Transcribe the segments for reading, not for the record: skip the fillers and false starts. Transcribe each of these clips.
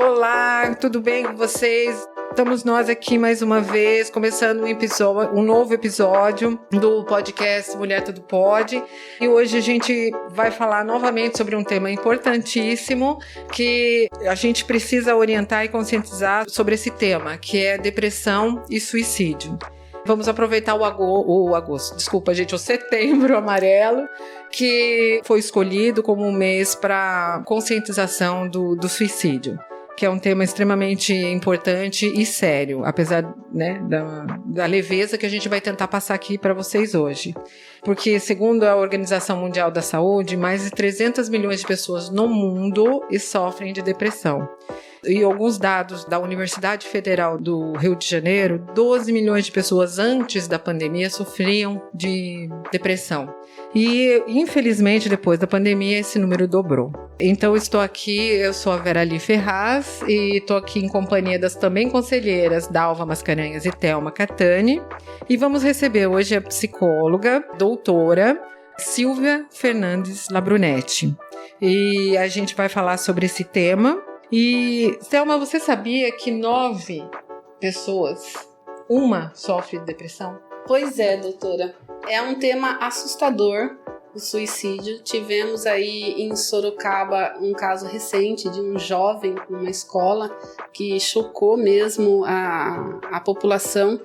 Olá, tudo bem com vocês? Estamos nós aqui mais uma vez, começando um novo episódio do podcast Mulher Tudo Pode. E hoje a gente vai falar novamente sobre um tema importantíssimo que a gente precisa orientar e conscientizar sobre esse tema, que é depressão e suicídio. Vamos aproveitar o Setembro Amarelo, que foi escolhido como um mês para conscientização do suicídio, que é um tema extremamente importante e sério, apesar, né, da leveza que a gente vai tentar passar aqui para vocês hoje. Porque, segundo a Organização Mundial da Saúde, mais de 300 milhões de pessoas no mundo sofrem de depressão. E alguns dados da Universidade Federal do Rio de Janeiro, 12 milhões de pessoas antes da pandemia sofriam de depressão. E, infelizmente, depois da pandemia, esse número dobrou. Então, estou aqui, eu sou a Verali Ferraz e estou aqui em companhia das também conselheiras Dalva Mascarenhas e Thelma Catani. E vamos receber hoje a psicóloga, doutora Silvia Fernandes Labrunetti. E a gente vai falar sobre esse tema. E, Thelma, você sabia que 9 pessoas, uma sofre de depressão? Pois é, doutora. É um tema assustador, o suicídio. Tivemos aí em Sorocaba um caso recente de um jovem numa escola que chocou mesmo a população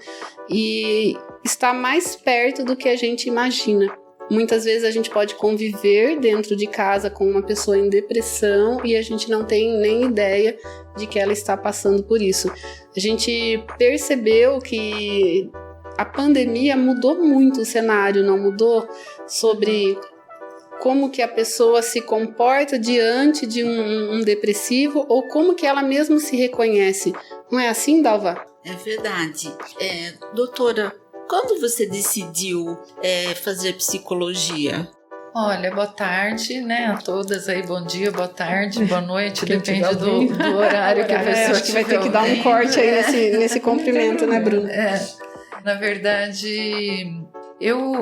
e está mais perto do que a gente imagina. Muitas vezes a gente pode conviver dentro de casa com uma pessoa em depressão e a gente não tem nem ideia de que ela está passando por isso. A gente percebeu que a pandemia mudou muito o cenário, não mudou? Sobre como que a pessoa se comporta diante de um depressivo ou como que ela mesma se reconhece. Não é assim, Dalva? É verdade. Doutora, quando você decidiu fazer psicologia? Olha, boa tarde, né, a todas aí, bom dia, boa tarde, boa noite, depende do horário que a pessoa acho que vai ter que dar um corte aí nesse comprimento, né, Bruna? Na verdade,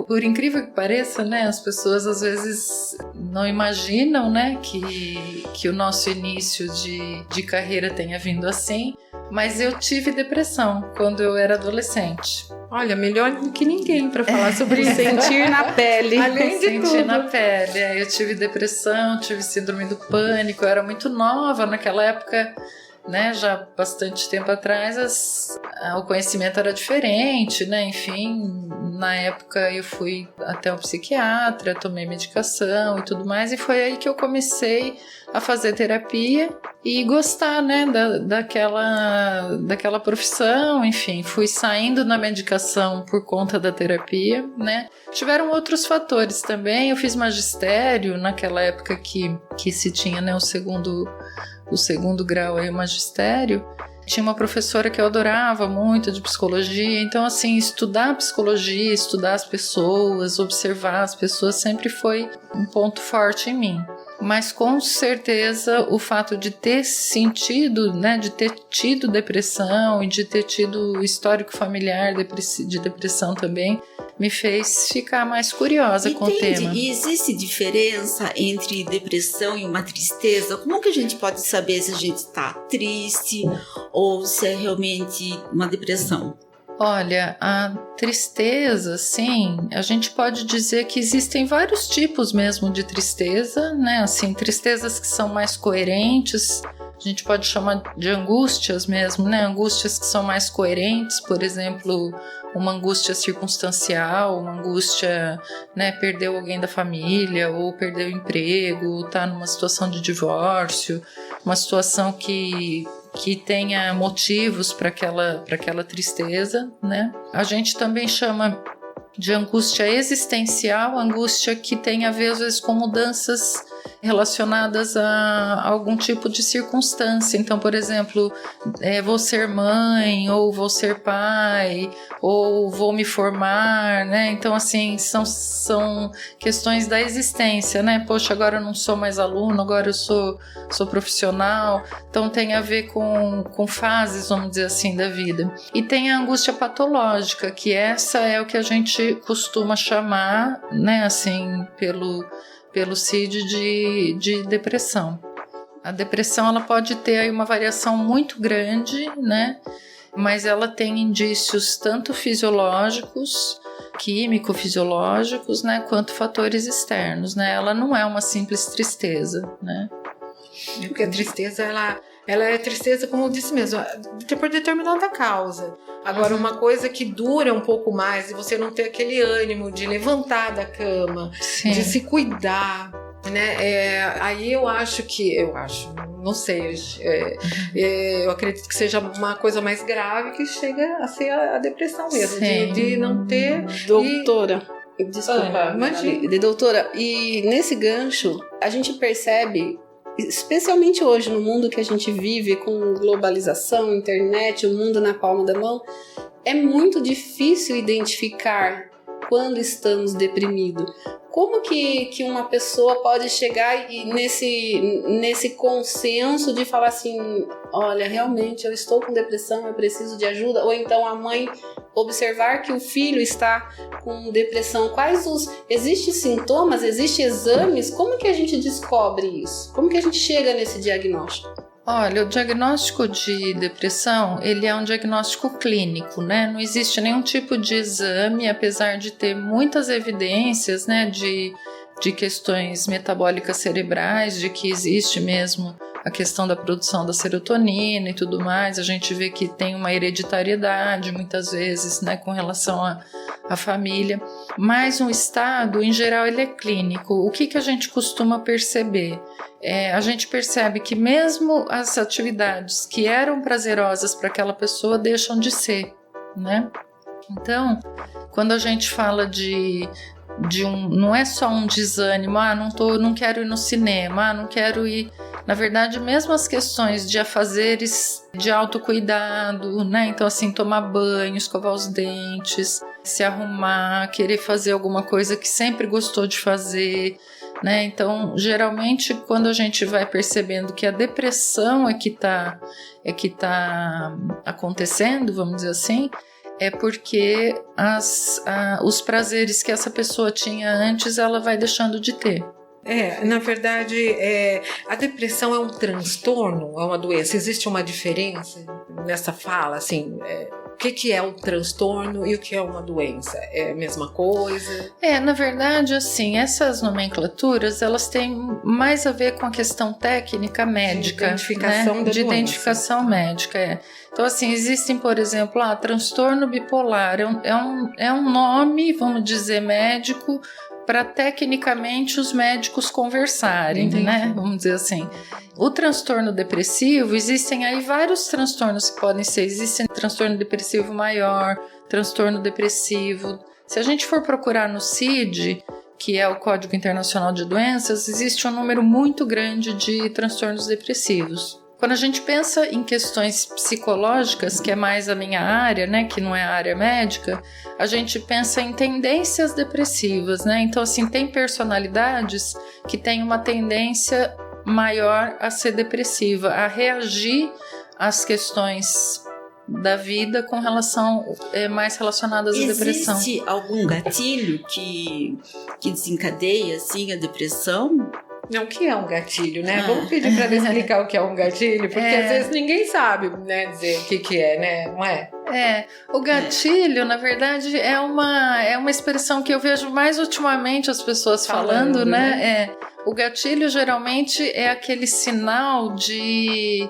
por incrível que pareça, né, as pessoas às vezes não imaginam, né, que o nosso início de carreira tenha vindo assim, mas eu tive depressão quando eu era adolescente. Olha, melhor do que ninguém para falar sobre isso. Sentir na pele. Além de sentir na pele. Eu tive depressão, tive síndrome do pânico, eu era muito nova naquela época, né, já bastante tempo atrás, o conhecimento era diferente, né, enfim, na época eu fui até um psiquiatra, tomei medicação e tudo mais, e foi aí que eu comecei a fazer terapia e gostar, né, daquela profissão, enfim, fui saindo na medicação por conta da terapia, né. Tiveram outros fatores também, eu fiz magistério naquela época que se tinha, né, o segundo grau aí, o magistério. Tinha uma professora que eu adorava muito de psicologia, então assim, estudar psicologia, estudar as pessoas, observar as pessoas sempre foi um ponto forte em mim. Mas com certeza o fato de ter sentido, né, de ter tido depressão e de ter tido histórico familiar de depressão também, me fez ficar mais curiosa com o tema. E existe diferença entre depressão e uma tristeza? Como que a gente pode saber se a gente está triste ou se é realmente uma depressão? Olha, a tristeza, sim, a gente pode dizer que existem vários tipos mesmo de tristeza, né? Assim, tristezas que são mais coerentes, a gente pode chamar de angústias mesmo, né? Angústias que são mais coerentes, por exemplo, uma angústia circunstancial, uma angústia, né, perdeu alguém da família, ou perdeu o emprego, tá numa situação de divórcio, uma situação que tenha motivos para aquela tristeza, né? A gente também chama de angústia existencial, angústia que tem a ver às vezes com mudanças relacionadas a algum tipo de circunstância. Então, por exemplo, vou ser mãe, ou vou ser pai, ou vou me formar, né? Então, assim, são questões da existência, né? Poxa, agora eu não sou mais aluno, agora eu sou profissional. Então, tem a ver com fases, vamos dizer assim, da vida. E tem a angústia patológica, que essa é o que a gente costuma chamar, né, assim, pelo CID de depressão. A depressão ela pode ter aí uma variação muito grande, né? Mas ela tem indícios tanto fisiológicos, químico-fisiológicos, né? Quanto fatores externos, né? Ela não é uma simples tristeza, né? Porque a tristeza, ela é tristeza, como eu disse mesmo, por determinada causa. Agora, uma coisa que dura um pouco mais, e você não ter aquele ânimo de levantar da cama, Sim. de se cuidar, né? Aí eu não sei, eu acredito que seja uma coisa mais grave que chega a ser a depressão mesmo, de não ter... Doutora, desculpa, imagina. Doutora, e nesse gancho, a gente percebe, especialmente hoje no mundo que a gente vive com globalização, internet, o mundo na palma da mão, é muito difícil identificar quando estamos deprimidos. Como que uma pessoa pode chegar e nesse consenso de falar assim, olha, realmente eu estou com depressão, eu preciso de ajuda, ou então a mãe observar que o filho está com depressão. Existem sintomas, existem exames? Como que a gente descobre isso? Como que a gente chega nesse diagnóstico? Olha, o diagnóstico de depressão, ele é um diagnóstico clínico, né? Não existe nenhum tipo de exame, apesar de ter muitas evidências, né, de questões metabólicas cerebrais, de que existe mesmo a questão da produção da serotonina e tudo mais. A gente vê que tem uma hereditariedade, muitas vezes, né, com relação à família. Mas um estado, em geral, ele é clínico. O que a gente costuma perceber? A gente percebe que mesmo as atividades que eram prazerosas para aquela pessoa deixam de ser, né? Então, quando a gente fala não é só um desânimo, não quero ir no cinema, não quero ir... Na verdade, mesmo as questões de afazeres de autocuidado, né? Então, assim, tomar banho, escovar os dentes, se arrumar, querer fazer alguma coisa que sempre gostou de fazer, né? Então, geralmente, quando a gente vai percebendo que a depressão é que tá acontecendo, vamos dizer assim, é porque os prazeres que essa pessoa tinha antes, ela vai deixando de ter. Na verdade, a depressão é um transtorno, é uma doença. Existe uma diferença nessa fala, assim, o que é um transtorno e o que é uma doença? É a mesma coisa? Na verdade, assim, essas nomenclaturas, elas têm mais a ver com a questão técnica médica, de identificação, né? De identificação médica, Então, assim, existem, por exemplo, transtorno bipolar, é um nome, vamos dizer, médico, para tecnicamente os médicos conversarem, né? Vamos dizer assim. O transtorno depressivo, existem aí vários transtornos que podem ser. Existe transtorno depressivo maior, transtorno depressivo. Se a gente for procurar no CID, que é o Código Internacional de Doenças, existe um número muito grande de transtornos depressivos. Quando a gente pensa em questões psicológicas, que é mais a minha área, né, que não é a área médica, a gente pensa em tendências depressivas, né? Então, assim, tem personalidades que têm uma tendência maior a ser depressiva, a reagir às questões da vida com relação mais relacionadas à depressão. Existe algum gatilho que desencadeia assim a depressão? Não, o que é um gatilho, né? Vamos pedir para ela explicar o que é um gatilho, porque às vezes ninguém sabe, né, dizer o que é, né? Não é? O gatilho, na verdade, é uma expressão que eu vejo mais ultimamente as pessoas falando, né? O gatilho geralmente é aquele sinal de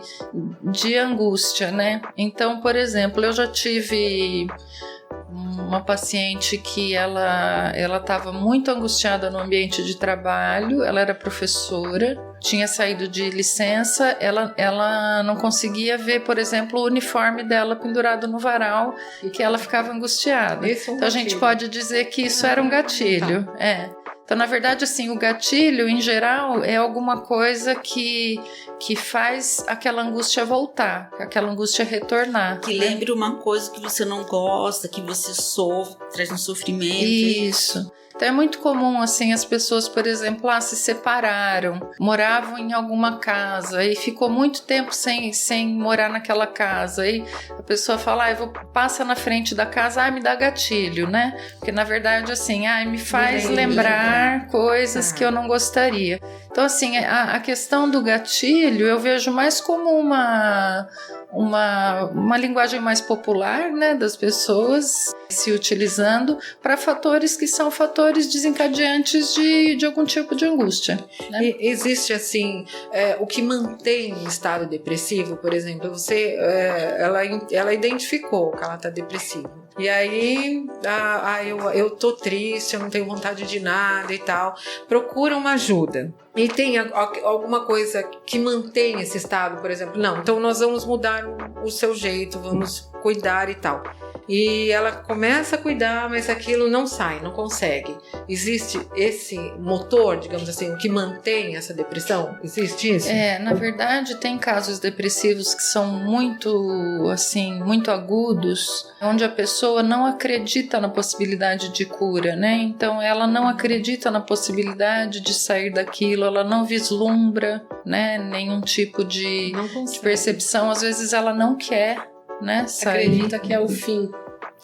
angústia, né? Então, por exemplo, eu já tive uma paciente que ela estava muito angustiada no ambiente de trabalho, ela era professora, tinha saído de licença, ela não conseguia ver, por exemplo, o uniforme dela pendurado no varal, que ela ficava angustiada. Então a gente pode dizer que isso era um gatilho. Então, na verdade, assim, o gatilho, em geral, é alguma coisa que faz aquela angústia voltar, aquela angústia retornar. Que lembre uma coisa que você não gosta, que você sofre, traz um sofrimento. Isso. Então é muito comum, assim, as pessoas, por exemplo, se separaram, moravam em alguma casa e ficou muito tempo sem morar naquela casa. Aí a pessoa fala, passa na frente da casa, me dá gatilho, né? Porque na verdade, assim, me faz lembrar coisas que eu não gostaria. Então, assim, a questão do gatilho eu vejo mais como uma linguagem mais popular, né, das pessoas se utilizando para fatores que são fatores desencadeantes de algum tipo de angústia, né? E existe assim, o que mantém o estado depressivo, por exemplo, ela identificou que ela está depressiva. E aí, eu tô triste, eu não tenho vontade de nada e tal. Procura uma ajuda. E tem alguma coisa que mantém esse estado, por exemplo? Não, então nós vamos mudar o seu jeito, vamos cuidar e tal. E ela começa a cuidar, mas aquilo não sai, não consegue. Existe esse motor, digamos assim, o que mantém essa depressão? Existe isso? Na verdade, tem casos depressivos que são muito agudos, onde a pessoa não acredita na possibilidade de cura, né? Então, ela não acredita na possibilidade de sair daquilo, ela não vislumbra, né, nenhum tipo de percepção. Às vezes, ela não quer, né, sair. Acredita que é o fim.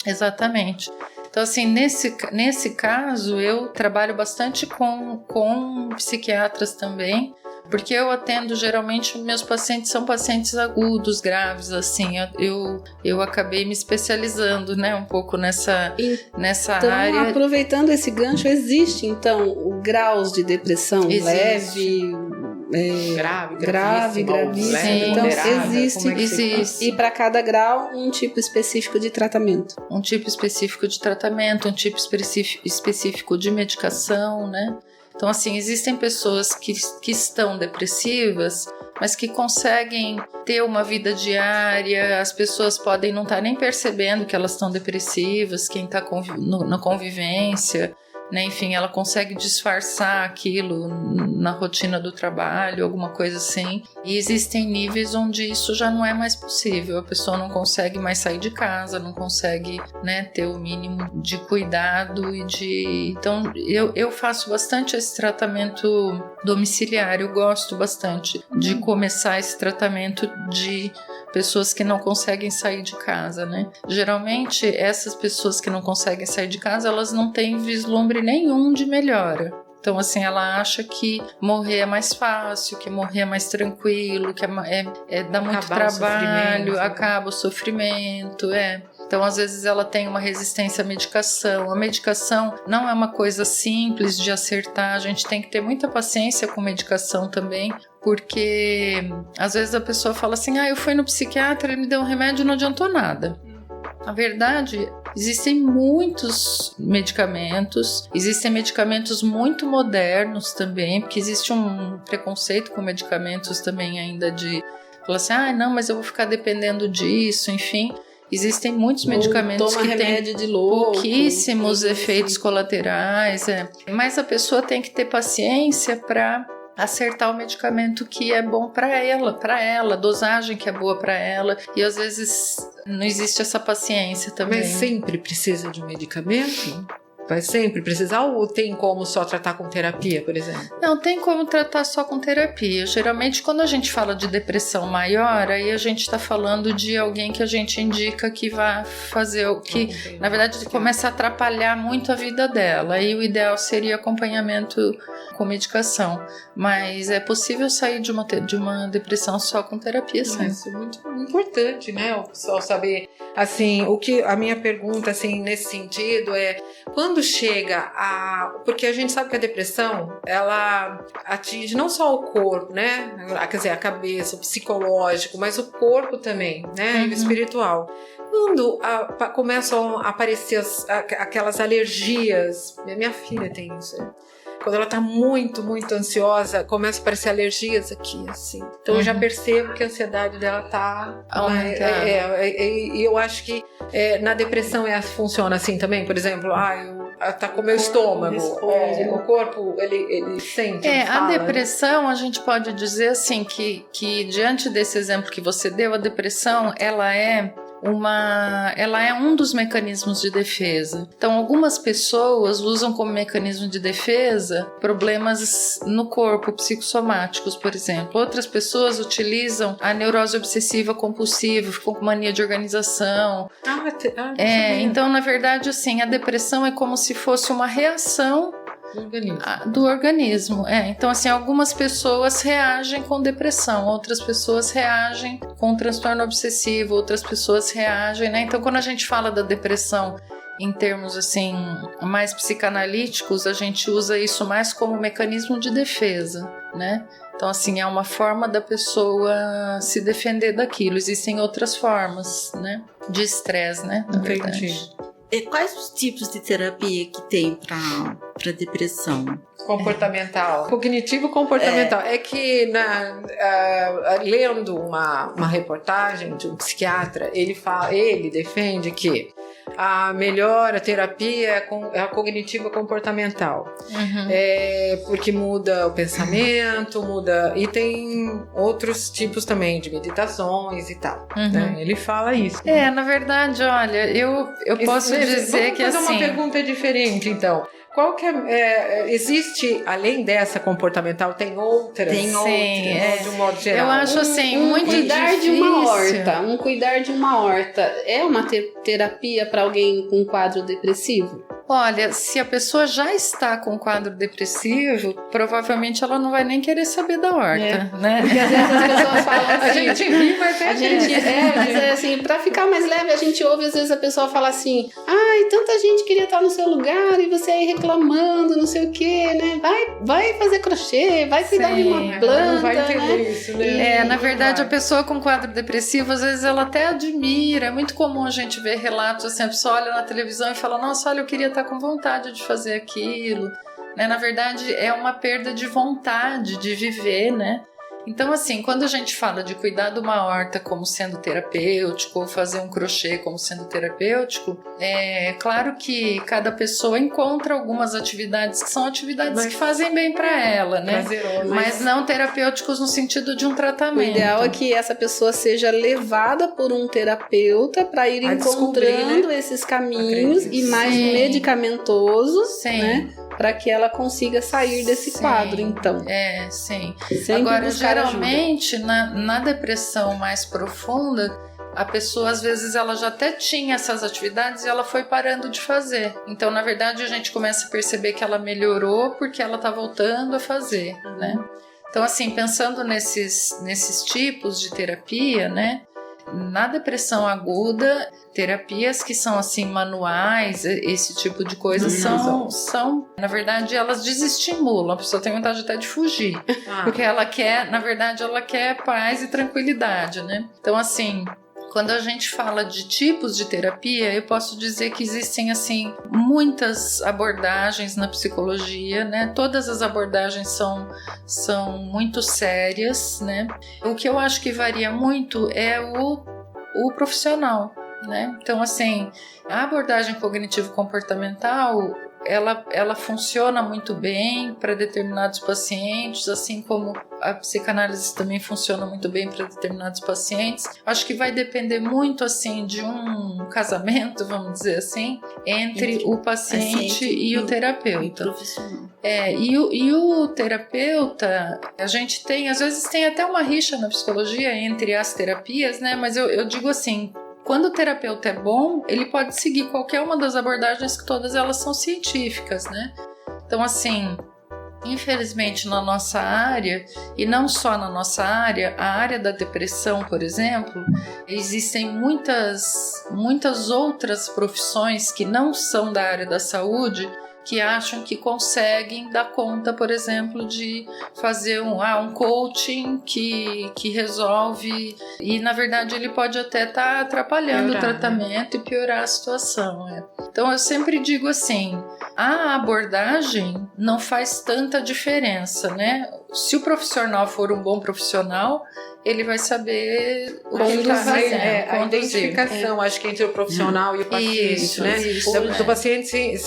Exatamente. Então, assim, nesse caso, eu trabalho bastante com psiquiatras também, porque eu atendo, geralmente, meus pacientes são pacientes agudos, graves, assim, eu acabei me especializando, né, um pouco nessa área. Então, aproveitando esse gancho, existe, então, graus de depressão leve, grave, gravíssimo. Então, existe. E para cada grau, um tipo específico de tratamento. Um tipo específico de tratamento, um tipo específico de medicação, né? Então, assim, existem pessoas que estão depressivas, mas que conseguem ter uma vida diária, as pessoas podem não estar nem percebendo que elas estão depressivas, quem está na convivência, né? Enfim, ela consegue disfarçar aquilo na rotina do trabalho, alguma coisa assim. E existem níveis onde isso já não é mais possível. A pessoa não consegue mais sair de casa, não consegue, né, ter o mínimo de cuidado e de... Então, eu faço bastante esse tratamento domiciliar. Eu gosto bastante de começar esse tratamento de pessoas que não conseguem sair de casa, né? Geralmente, essas pessoas que não conseguem sair de casa, elas não têm vislumbre nenhum de melhora. Então, assim, ela acha que morrer é mais fácil, que morrer é mais tranquilo, que dá muito trabalho, acaba o sofrimento, Então, às vezes, ela tem uma resistência à medicação. A medicação não é uma coisa simples de acertar, a gente tem que ter muita paciência com medicação também, porque às vezes a pessoa fala assim, eu fui no psiquiatra, ele me deu um remédio e não adiantou nada. Na verdade, existem muitos medicamentos, existem medicamentos muito modernos também, porque existe um preconceito com medicamentos também ainda de falar assim, não, mas eu vou ficar dependendo disso, enfim. Existem muitos medicamentos que têm pouquíssimos efeitos colaterais, mas a pessoa tem que ter paciência para acertar o medicamento que é bom para ela, a dosagem que é boa para ela, e às vezes não existe essa paciência também. Mas sempre precisa de um medicamento? Vai sempre precisar ou tem como só tratar com terapia, por exemplo? Não, tem como tratar só com terapia. Geralmente, quando a gente fala de depressão maior, aí a gente está falando de alguém que a gente indica que vai fazer o que, na verdade, começa a atrapalhar muito a vida dela. Aí o ideal seria acompanhamento com medicação. Mas é possível sair de uma depressão só com terapia, sim. Isso é muito importante, né? O pessoal saber, assim, a minha pergunta, assim, nesse sentido é... Quando chega porque a gente sabe que a depressão, ela atinge não só o corpo, né? Quer dizer, a cabeça, o psicológico, mas o corpo também, né? E o espiritual. Quando começam a aparecer aquelas alergias, minha filha tem isso, quando ela tá muito, muito ansiosa, começa a aparecer alergias aqui, assim. Então eu já percebo que a ansiedade dela tá aumentada. E eu acho que na depressão funciona assim também, por exemplo, tá com o meu estômago, o corpo, ele sente. A depressão, a gente pode dizer assim, que diante desse exemplo que você deu, a depressão, ela é um dos mecanismos de defesa. Então, algumas pessoas usam como mecanismo de defesa problemas no corpo, psicossomáticos, por exemplo. Outras pessoas utilizam a neurose obsessiva compulsiva, ficam com mania de organização. Então, na verdade, assim, a depressão é como se fosse uma reação do organismo. Então, assim, algumas pessoas reagem com depressão, outras pessoas reagem com transtorno obsessivo, outras pessoas reagem, né? Então, quando a gente fala da depressão em termos, assim, mais psicanalíticos, a gente usa isso mais como mecanismo de defesa, né? Então, assim, é uma forma da pessoa se defender daquilo. Existem outras formas, né? De estresse, né? Na verdade. E quais os tipos de terapia que tem para depressão? Comportamental. Cognitivo-comportamental. É que lendo uma reportagem de um psiquiatra, ele defende que a melhor terapia é a cognitiva comportamental. Porque muda o pensamento, e tem outros tipos também de meditações e tal. Né? Ele fala isso. Na verdade, olha, eu posso dizer que vamos fazer assim... uma pergunta diferente, então. Qual que existe, além dessa comportamental, tem outras? Tem outras, de um modo geral. Eu acho assim, muito cuidar difícil. de uma horta. Cuidar de uma horta é uma terapia para alguém com quadro depressivo? Olha, se a pessoa já está com quadro depressivo, provavelmente ela não vai nem querer saber da horta, né? Porque às vezes as pessoas falam assim... A gente ri, mas mas assim, pra ficar mais leve, a gente ouve às vezes a pessoa falar assim: ai, tanta gente queria estar no seu lugar e você aí reclamando, não sei o que, né? Vai fazer crochê, vai cuidar de uma planta, não vai entender né? isso, né? Na verdade, a pessoa com quadro depressivo, às vezes ela até admira. É muito comum a gente ver relatos assim, a pessoa olha na televisão e fala: nossa, olha, eu queria estar com vontade de fazer aquilo, né? Na verdade, é uma perda de vontade de viver, né? Então, assim, quando a gente fala de cuidar de uma horta como sendo terapêutico, ou fazer um crochê como sendo terapêutico, é claro que cada pessoa encontra algumas atividades que são atividades que fazem bem para ela, né? Mas não terapêuticos no sentido de um tratamento. O ideal é que essa pessoa seja levada por um terapeuta para ir encontrando esses caminhos e mais medicamentosos, né? Para que ela consiga sair desse quadro, então. Sim. Agora, geralmente, na depressão mais profunda, a pessoa, às vezes, ela já até tinha essas atividades e ela foi parando de fazer. Então, na verdade, a gente começa a perceber que ela melhorou porque ela tá voltando a fazer, né? Então, assim, pensando nesses tipos de terapia, né? Na depressão aguda, terapias que são assim manuais, esse tipo de coisa são, na verdade, elas desestimulam. A pessoa tem vontade até de fugir, porque ela quer paz e tranquilidade, né? Então, assim, quando a gente fala de tipos de terapia, eu posso dizer que existem, assim, muitas abordagens na psicologia, né? Todas as abordagens são muito sérias, né? O que eu acho que varia muito é o profissional, né? Então, assim, a abordagem cognitivo-comportamental, ela funciona muito bem para determinados pacientes, assim como a psicanálise também funciona muito bem para determinados pacientes. Acho que vai depender muito, assim, de um casamento, vamos dizer assim, entre o paciente e o terapeuta. Profissional. E o terapeuta, a gente tem, às vezes tem até uma rixa na psicologia entre as terapias, né? Mas eu digo assim, quando o terapeuta é bom, ele pode seguir qualquer uma das abordagens, que todas elas são científicas, né? Então, assim, infelizmente na nossa área, e não só na nossa área, a área da depressão, por exemplo, existem muitas outras profissões que não são da área da saúde, que acham que conseguem dar conta, por exemplo, de fazer um coaching que resolve, e na verdade ele pode até estar atrapalhando o tratamento, né? E piorar a situação. Então eu sempre digo assim, a abordagem não faz tanta diferença, né? Se o profissional for um bom profissional, ele vai saber o que está fazendo. A identificação, acho que entre o profissional e o paciente, né? Do paciente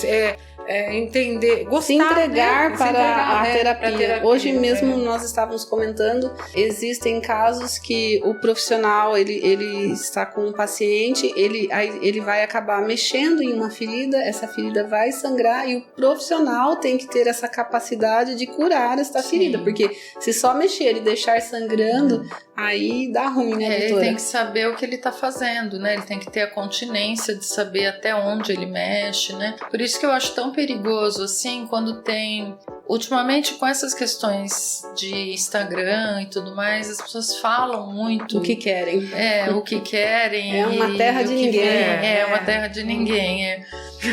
entender, gostar, se entregar, né? Para a terapia. Hoje mesmo nós estávamos comentando, existem casos que o profissional ele está com um paciente, ele vai acabar mexendo em uma ferida, essa ferida vai sangrar, e o profissional tem que ter essa capacidade de curar esta ferida, porque se só mexer e deixar sangrando, aí dá ruim, né, doutora? Ele tem que saber o que ele está fazendo, né? Ele tem que ter a continência de saber até onde ele mexe, né? Por isso que eu acho tão perigoso, assim, quando tem... Ultimamente, com essas questões de Instagram e tudo mais, as pessoas falam muito... O que querem. O que querem. É uma terra de ninguém. É uma terra de ninguém.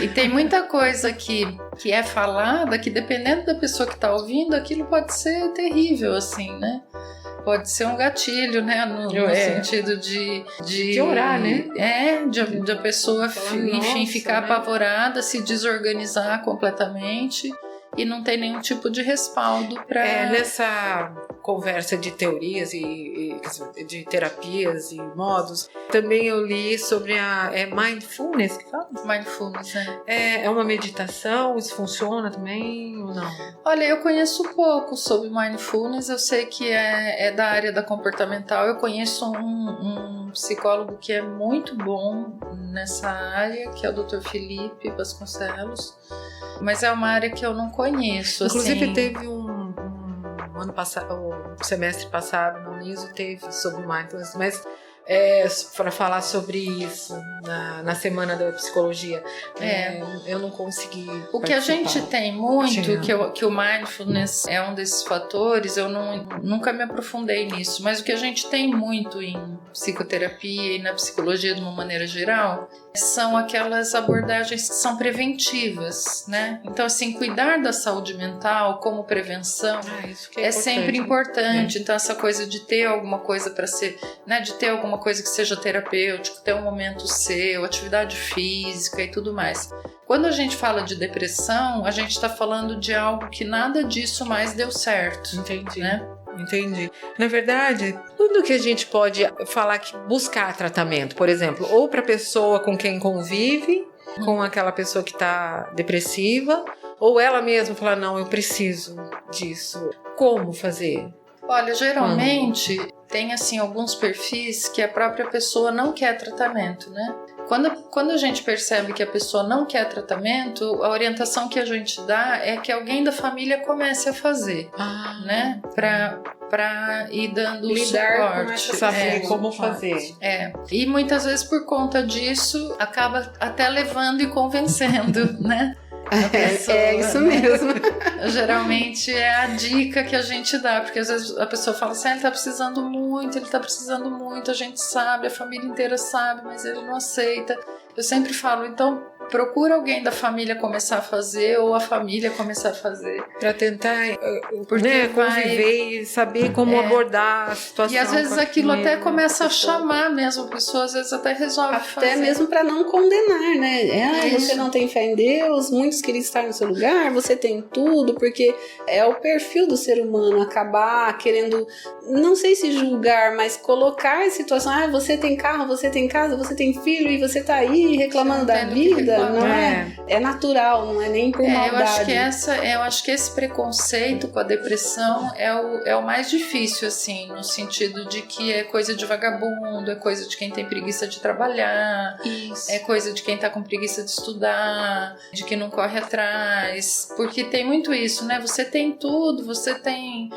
E tem muita coisa que é falada que, dependendo da pessoa que está ouvindo, aquilo pode ser terrível, assim, né? Pode ser um gatilho, né? No sentido de orar, né? De a pessoa, enfim, ficar apavorada, se desorganizar completamente e não ter nenhum tipo de respaldo para... Nessa conversa de teorias e de terapias e modos, também eu li sobre a mindfulness, que fala? Mindfulness, É uma meditação, isso funciona também ou não? Olha, eu conheço pouco sobre mindfulness, eu sei que é da área da comportamental, eu conheço um psicólogo que é muito bom nessa área, que é o Dr. Felipe Vasconcelos, mas é uma área que eu não conheço. Inclusive assim. teve um ano passado, o semestre passado na Uniso teve sobre mindfulness, mas para falar sobre isso na semana da psicologia, eu não consegui o que a gente tem muito, que o mindfulness é um desses fatores, eu nunca me aprofundei nisso, mas o que a gente tem muito em psicoterapia e na psicologia de uma maneira geral são aquelas abordagens que são preventivas, né? Então, assim, cuidar da saúde mental como prevenção isso que é sempre importante. Então, essa coisa de ter alguma coisa para ser, né? De ter alguma coisa que seja terapêutico, ter um momento seu, atividade física e tudo mais. Quando a gente fala de depressão, a gente está falando de algo que nada disso mais deu certo. Entendi. Né? Entendi. Na verdade, tudo que a gente pode falar que buscar tratamento, por exemplo, ou para a pessoa com quem convive, com aquela pessoa que está depressiva, ou ela mesma falar, não, eu preciso disso. Como fazer? Olha, geralmente tem assim alguns perfis que a própria pessoa não quer tratamento, né? Quando a gente percebe que a pessoa não quer tratamento, a orientação que a gente dá é que alguém da família comece a fazer, né? Pra ir dando suporte. Saber como fazer. E muitas vezes por conta disso acaba até levando e convencendo, né? É isso mesmo. Geralmente é a dica que a gente dá, porque às vezes a pessoa fala assim, ele tá precisando muito, a gente sabe, a família inteira sabe, mas ele não aceita. Eu sempre falo, então procura alguém da família começar a fazer ou a família começar a fazer. Para tentar conviver e saber como abordar a situação. E às vezes aquilo até começa a chamar mesmo a pessoa, às vezes até resolve fazer. Até mesmo para não condenar, né? Você não tem fé em Deus, muitos queriam estar no seu lugar, você tem tudo, porque é o perfil do ser humano acabar querendo, não sei se julgar, mas colocar em situação, você tem carro, você tem casa, você tem filho e você tá aí reclamando da vida. Não é natural, não é nem por maldade. Eu acho que esse preconceito com a depressão é o mais difícil, assim, no sentido de que é coisa de vagabundo, é coisa de quem tem preguiça de trabalhar, é coisa de quem tá com preguiça de estudar, de que não corre atrás, porque tem muito isso, né? Você tem tudo, você tem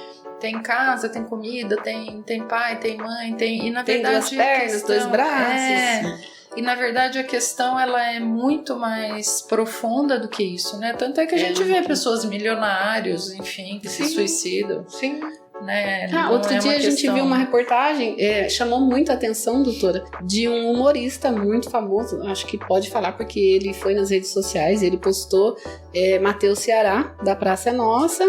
casa, tem comida, tem pai, tem mãe, e na tem verdade duas pernas, dois braços. E na verdade a questão ela é muito mais profunda do que isso, né? Tanto é que a gente vê pessoas milionários, enfim, que se suicidam. Sim. Né? Outro dia a gente viu uma reportagem, chamou muito a atenção, doutora, de um humorista muito famoso, acho que pode falar porque ele foi nas redes sociais, ele postou Matheus Ceará, da Praça é Nossa,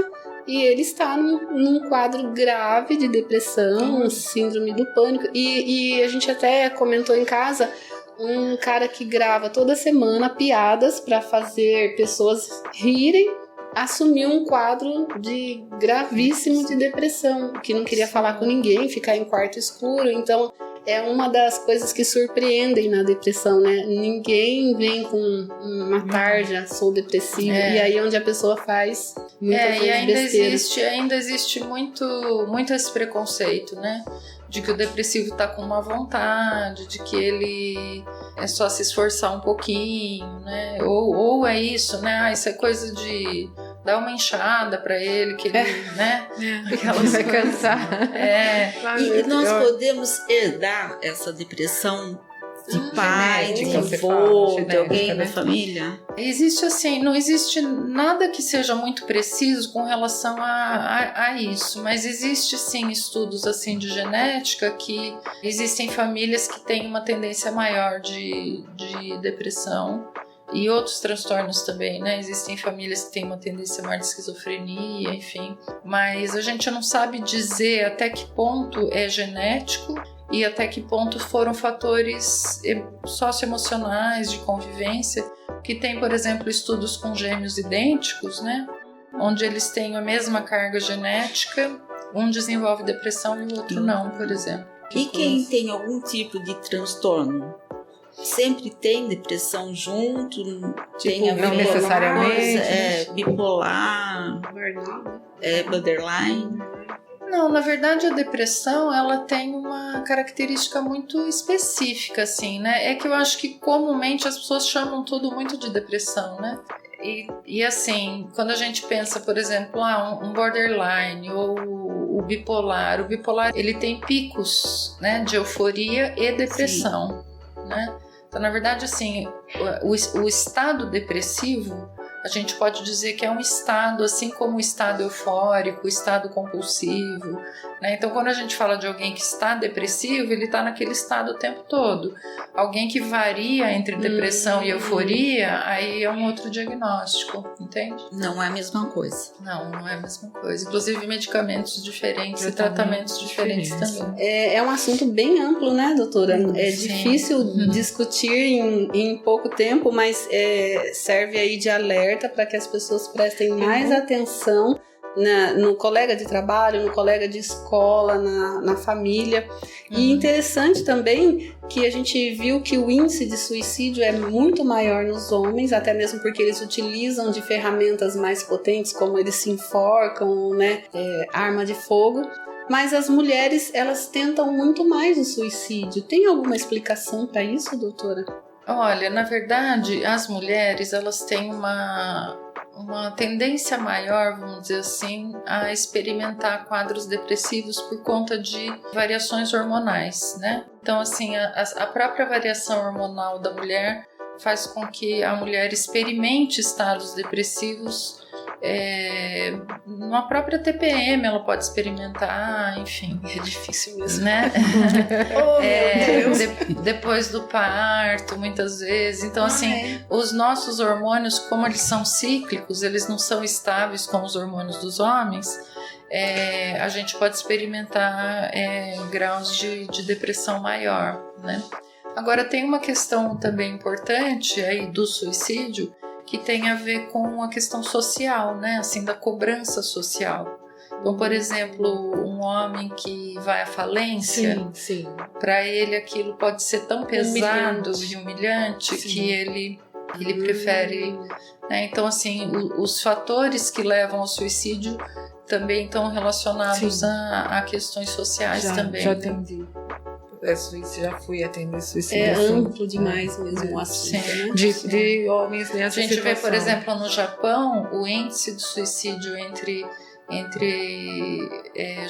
e ele está num quadro grave de depressão, síndrome do pânico, e a gente até comentou em casa, um cara que grava toda semana piadas para fazer pessoas rirem, assumiu um quadro de gravíssimo de depressão, que não queria falar com ninguém, ficar em quarto escuro. Então é uma das coisas que surpreendem na depressão, né? Ninguém vem com uma tarja, sou depressivo, e aí onde a pessoa faz muitas vezes e ainda existe muito esse preconceito, né? De que o depressivo tá com má vontade, de que ele é só se esforçar um pouquinho, né? Ou é isso, né? Isso é coisa de dar uma enxada pra ele, que ele, né? Porque ela vai cansar. E nós podemos herdar essa depressão De pai, de Genética, você avô, fala, de alguém genética, da né? família? Existe assim, não existe nada que seja muito preciso com relação a isso, mas existe sim estudos assim de genética que existem famílias que têm uma tendência maior de depressão e outros transtornos também, né? Existem famílias que têm uma tendência maior de esquizofrenia, enfim, mas a gente não sabe dizer até que ponto é genético e até que ponto foram fatores socioemocionais de convivência, que tem, por exemplo, estudos com gêmeos idênticos, né? Onde eles têm a mesma carga genética, um desenvolve depressão e o outro não, por exemplo. E quem tem algum tipo de transtorno? Sempre tem depressão junto? Tem a não ver com necessariamente, coisa, bipolar, Burnout. borderline? Não, na verdade a depressão ela tem uma característica muito específica, assim, né? É que eu acho que comumente as pessoas chamam tudo muito de depressão, né? E assim, quando a gente pensa, por exemplo, um borderline ou o bipolar ele tem picos, né, de euforia e depressão, né? Então, na verdade, assim, o estado depressivo, a gente pode dizer que é um estado, assim como o estado eufórico, o estado compulsivo, né? Então, quando a gente fala de alguém que está depressivo, ele está naquele estado o tempo todo. Alguém que varia entre depressão e euforia, aí é um outro diagnóstico, entende? Não é a mesma coisa. Não é a mesma coisa. Inclusive, medicamentos diferentes e tratamentos diferentes também. É um assunto bem amplo, né, doutora? É Sim. difícil discutir em pouco tempo, mas serve aí de alerta para que as pessoas prestem mais atenção no colega de trabalho, no colega de escola, na família. E interessante também que a gente viu que o índice de suicídio é muito maior nos homens, até mesmo porque eles utilizam de ferramentas mais potentes, como eles se enforcam, né, arma de fogo. Mas as mulheres, elas tentam muito mais o suicídio. Tem alguma explicação para isso, doutora? Olha, na verdade, as mulheres, elas têm uma tendência maior, vamos dizer assim, a experimentar quadros depressivos por conta de variações hormonais, né? Então, assim, a própria variação hormonal da mulher faz com que a mulher experimente estados depressivos. Na própria TPM ela pode experimentar, enfim. É difícil mesmo, né? Oh, meu Deus. Depois do parto, muitas vezes. Então, os nossos hormônios, como eles são cíclicos, eles não são estáveis como os hormônios dos homens. A gente pode experimentar graus de depressão maior, né? Agora, tem uma questão também importante aí do suicídio, que tem a ver com a questão social, né? Assim, da cobrança social. Então, por exemplo, um homem que vai à falência, para ele aquilo pode ser tão pesado e humilhante que ele prefere, né? Então, assim, os fatores que levam ao suicídio também estão relacionados a questões sociais também. Já atendi. Já fui atender suicídio. É amplo demais mesmo o assunto, né? De homens nessa situação. A gente vê, por exemplo, no Japão, o índice de suicídio entre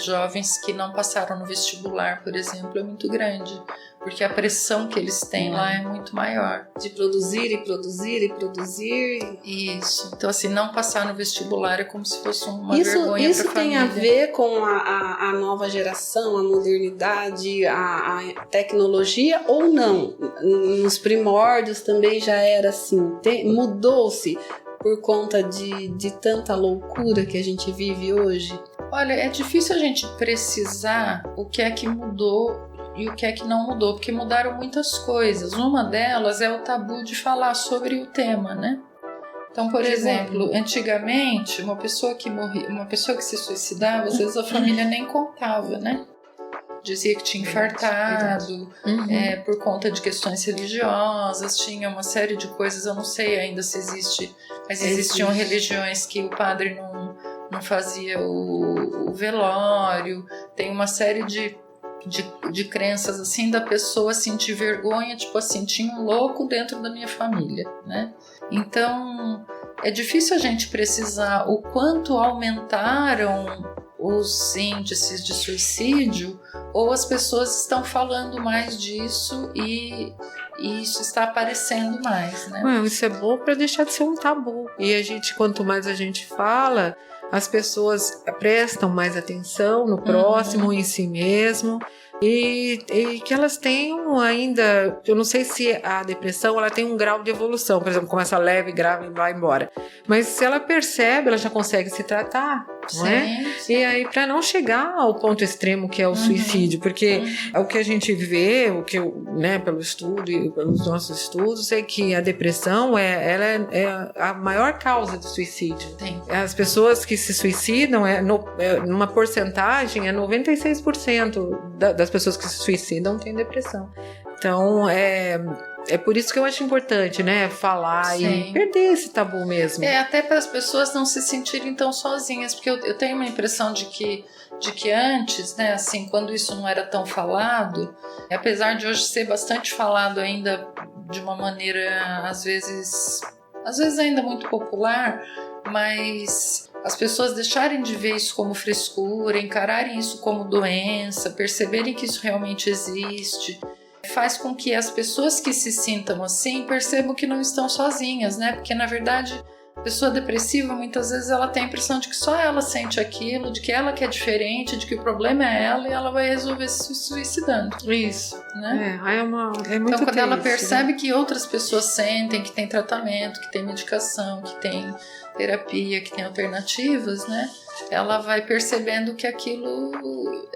jovens que não passaram no vestibular, por exemplo, é muito grande, porque a pressão que eles têm lá é muito maior. De produzir e produzir e produzir. Isso. Então, assim, não passar no vestibular é como se fosse uma vergonha para a família. Isso tem a ver com a nova geração, a modernidade, a tecnologia ou não? Nos primórdios também já era assim. Mudou-se por conta de tanta loucura que a gente vive hoje? Olha, é difícil a gente precisar o que é que mudou e o que é que não mudou, porque mudaram muitas coisas. Uma delas é o tabu de falar sobre o tema, né? Então, por exemplo, antigamente, uma pessoa que morria, uma pessoa que se suicidava, às vezes a família nem contava, né? Dizia que tinha infartado por conta de questões religiosas, tinha uma série de coisas, eu não sei ainda se existe, mas existiam religiões que o padre não fazia o velório, tem uma série de crenças assim da pessoa sentir vergonha, tipo assim, tinha um louco dentro da minha família, né? Então é difícil a gente precisar o quanto aumentaram os índices de suicídio ou as pessoas estão falando mais disso e isso está aparecendo mais, né? Não, isso é bom para deixar de ser um tabu. E quanto mais a gente fala, as pessoas prestam mais atenção no próximo, em si mesmo. E que elas tenham ainda, eu não sei se a depressão ela tem um grau de evolução, por exemplo, começa leve, grave e vai embora. Mas se ela percebe, ela já consegue se tratar, não é? E aí, para não chegar ao ponto extremo que é o suicídio, porque o que a gente vê, pelo estudo e pelos nossos estudos, é que a depressão ela é a maior causa de suicídio. Sim. As pessoas que se suicidam, numa porcentagem, 96% das pessoas que se suicidam têm depressão. Então, é por isso que eu acho importante, né, falar e perder esse tabu mesmo. Até para as pessoas não se sentirem tão sozinhas, porque eu tenho uma impressão de que antes, né, assim, quando isso não era tão falado, apesar de hoje ser bastante falado ainda de uma maneira, às vezes ainda muito popular, mas as pessoas deixarem de ver isso como frescura, encararem isso como doença, perceberem que isso realmente existe, faz com que as pessoas que se sintam assim percebam que não estão sozinhas, né? Porque, na verdade, a pessoa depressiva, muitas vezes, ela tem a impressão de que só ela sente aquilo, de que ela que é diferente, de que o problema é ela e ela vai resolver se suicidando. Isso. Né? É muito então, quando triste, ela percebe, né? que outras pessoas sentem, que tem tratamento, que tem medicação, que tem terapia, que tem alternativas, né? Ela vai percebendo que aquilo,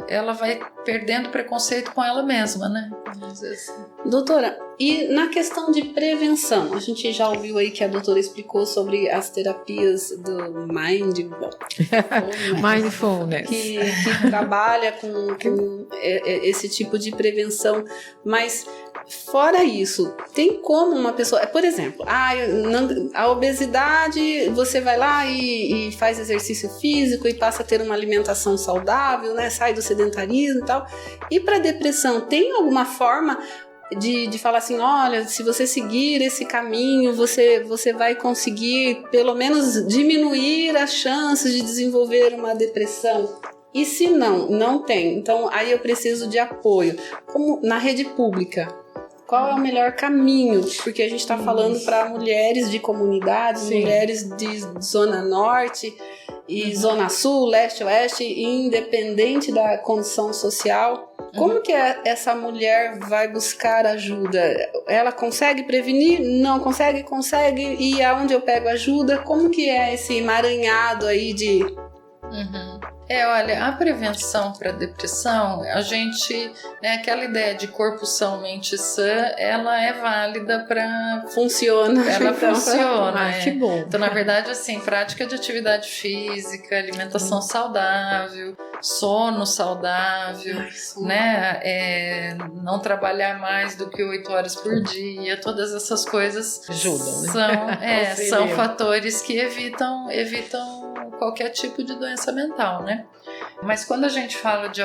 ela vai perdendo preconceito com ela mesma, né? Vamos dizer assim. Doutora, e na questão de prevenção, a gente já ouviu aí que a doutora explicou sobre as terapias do Mindfulness. que trabalha com esse tipo de prevenção, mas fora isso, tem como uma pessoa, por exemplo, a obesidade, você vai lá e faz exercício físico e passa a ter uma alimentação saudável, né? Sai do sedentarismo e tal. E para depressão, tem alguma forma de falar assim, olha, se você seguir esse caminho, você vai conseguir pelo menos diminuir as chances de desenvolver uma depressão? E se não tem, então aí eu preciso de apoio. Como na rede pública, qual é o melhor caminho? Porque a gente está falando para mulheres de comunidades, mulheres de zona norte e zona sul, leste, oeste, independente da condição social. Como que essa mulher vai buscar ajuda? Ela consegue prevenir? Não consegue? Consegue. E aonde eu pego ajuda? Como que é esse emaranhado aí de... Olha, a prevenção para depressão, a gente, né, aquela ideia de corpo são, mente sã, ela é válida para... Funciona. Ela funciona. Que bom. Então, na verdade, assim, prática de atividade física, alimentação saudável, sono saudável, né, não trabalhar mais do que 8 horas por dia, todas essas coisas ajudam, né? São fatores que evitam qualquer tipo de doença mental, né? Mas quando a gente fala de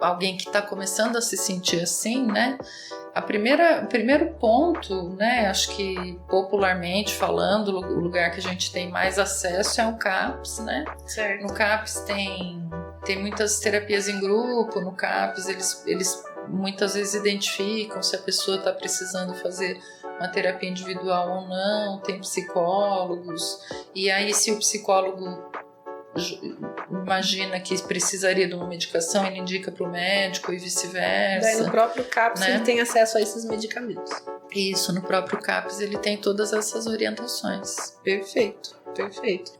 alguém que está começando a se sentir assim, né? O primeiro ponto, né? Acho que popularmente falando, o lugar que a gente tem mais acesso é o CAPS, né? Certo. No CAPS tem muitas terapias em grupo, no CAPS eles muitas vezes identificam se a pessoa está precisando fazer uma terapia individual ou não, tem psicólogos, e aí se o psicólogo imagina que precisaria de uma medicação, ele indica para o médico e vice-versa. Daí no próprio CAPS, né, ele tem acesso a esses medicamentos. Isso, no próprio CAPS ele tem todas essas orientações. Perfeito.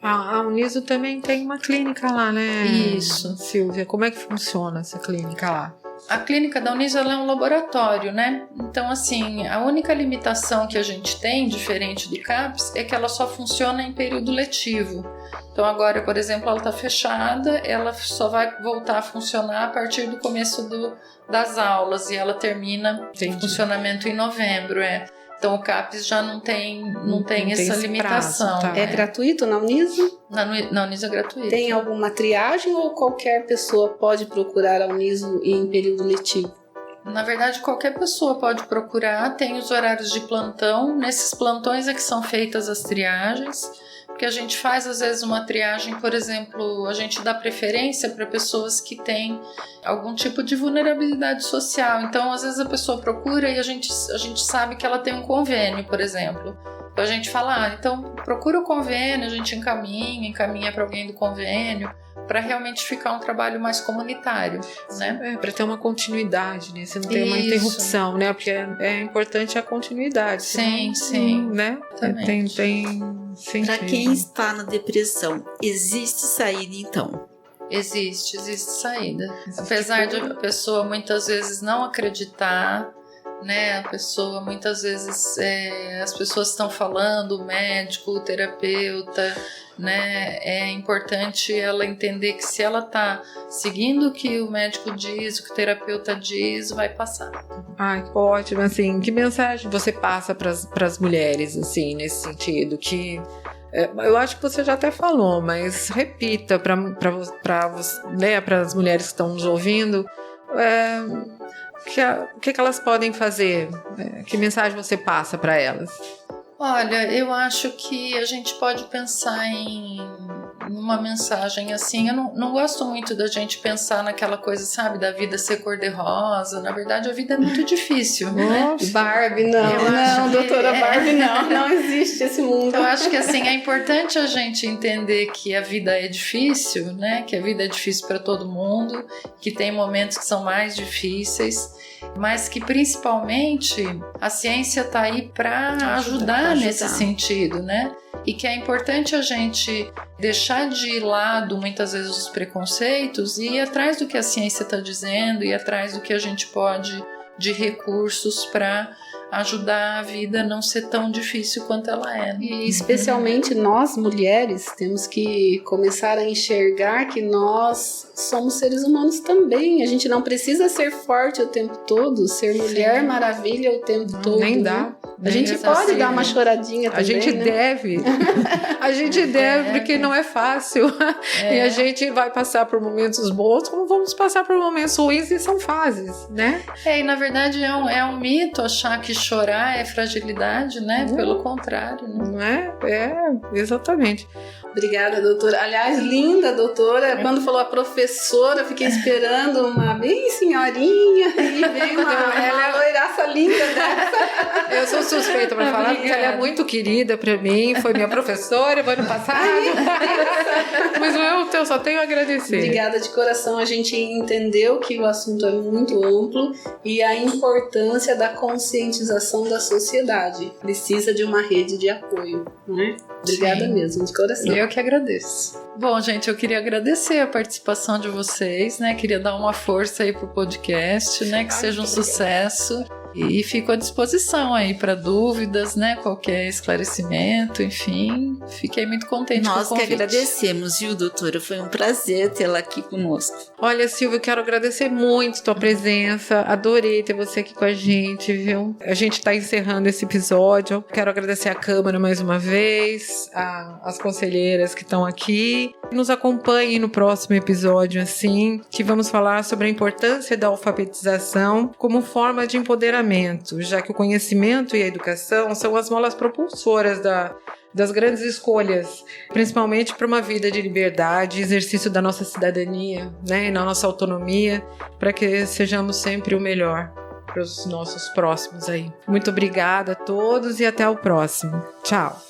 A Uniso também tem uma clínica lá, né? Isso. Silvia, como é que funciona essa clínica lá? A clínica da Uniso ela é um laboratório, né? Então, assim, a única limitação que a gente tem, diferente do CAPS, é que ela só funciona em período letivo. Então, agora, por exemplo, ela está fechada, ela só vai voltar a funcionar a partir do começo das aulas e ela termina em funcionamento em novembro, Então, o CAPS já não tem essa limitação. Prazo, tá. É gratuito na Uniso? Na Uniso é gratuito. Tem alguma triagem ou qualquer pessoa pode procurar a Uniso em período letivo? Na verdade, qualquer pessoa pode procurar, tem os horários de plantão. Nesses plantões é que são feitas as triagens, porque a gente faz às vezes uma triagem, por exemplo, a gente dá preferência para pessoas que têm algum tipo de vulnerabilidade social. Então, às vezes a pessoa procura e a gente sabe que ela tem um convênio, por exemplo. Então a gente fala, então procura o convênio, a gente encaminha para alguém do convênio, para realmente ficar um trabalho mais comunitário, né? Para ter uma continuidade, né? Você não tem uma interrupção, né? Porque é importante a continuidade. Sim, né? Tem sentido. Para quem está na depressão, existe saída então? Existe saída. Apesar de a pessoa muitas vezes não acreditar, né? A pessoa muitas vezes as pessoas estão falando, o médico, o terapeuta, né? É importante ela entender que se ela está seguindo o que o médico diz, o que o terapeuta diz, vai passar. Ai, que ótimo, assim, que mensagem você passa para as mulheres, assim, nesse sentido, que eu acho que você já até falou, mas repita para as mulheres que estão nos ouvindo, o que elas podem fazer, que mensagem você passa para elas? Olha, eu acho que a gente pode pensar em uma mensagem assim. Eu não gosto muito da gente pensar naquela coisa, sabe, da vida ser cor-de-rosa. Na verdade, a vida é muito difícil, né? Barbie, não, doutora Barbie, não existe esse mundo. Então, eu acho que assim, é importante a gente entender que a vida é difícil, né? Que a vida é difícil para todo mundo, que tem momentos que são mais difíceis, mas que principalmente a ciência está aí para ajudar nesse sentido, né? E que é importante a gente deixar de lado muitas vezes os preconceitos e ir atrás do que a ciência está dizendo, ir atrás do que a gente pode de recursos para ajudar a vida a não ser tão difícil quanto ela é. E especialmente nós, mulheres, temos que começar a enxergar que nós somos seres humanos também. A gente não precisa ser forte o tempo todo, ser mulher maravilha o tempo todo. Nem dá. A gente pode dar uma choradinha também, a gente deve. A gente deve, porque não é fácil. E a gente vai passar por momentos bons, como vamos passar por momentos ruins, e são fases, né? E na verdade é um mito achar que chorar é fragilidade, né? Pelo contrário, né? Não é? Exatamente. Obrigada, doutora. Aliás, linda, doutora. Quando falou a professora, fiquei esperando uma bem senhorinha e veio uma loiraça linda dessa. Eu sou suspeita para falar, porque ela é muito querida para mim, foi minha professora no ano passado. Mas eu só tenho a agradecer. Obrigada de coração. A gente entendeu que o assunto é muito amplo e a importância da conscientização da sociedade. Precisa de uma rede de apoio, né? Obrigada mesmo, de coração. Eu que agradeço. Bom, gente, eu queria agradecer a participação de vocês, né? Queria dar uma força aí pro podcast, né? Que seja um sucesso. E fico à disposição aí para dúvidas, né? Qualquer esclarecimento, enfim. Fiquei muito contente com o convite. Nós que agradecemos, viu, doutora? Foi um prazer tê-la aqui conosco. Olha, Silvia, eu quero agradecer muito a tua presença. Adorei ter você aqui com a gente, viu? A gente está encerrando esse episódio. Quero agradecer a Câmara mais uma vez, as conselheiras que estão aqui. Nos acompanhem no próximo episódio, assim, que vamos falar sobre a importância da alfabetização como forma de empoderamento, já que o conhecimento e a educação são as molas propulsoras das grandes escolhas, principalmente para uma vida de liberdade, exercício da nossa cidadania, né, e na nossa autonomia, para que sejamos sempre o melhor para os nossos próximos aí. Muito obrigada a todos e até o próximo. Tchau!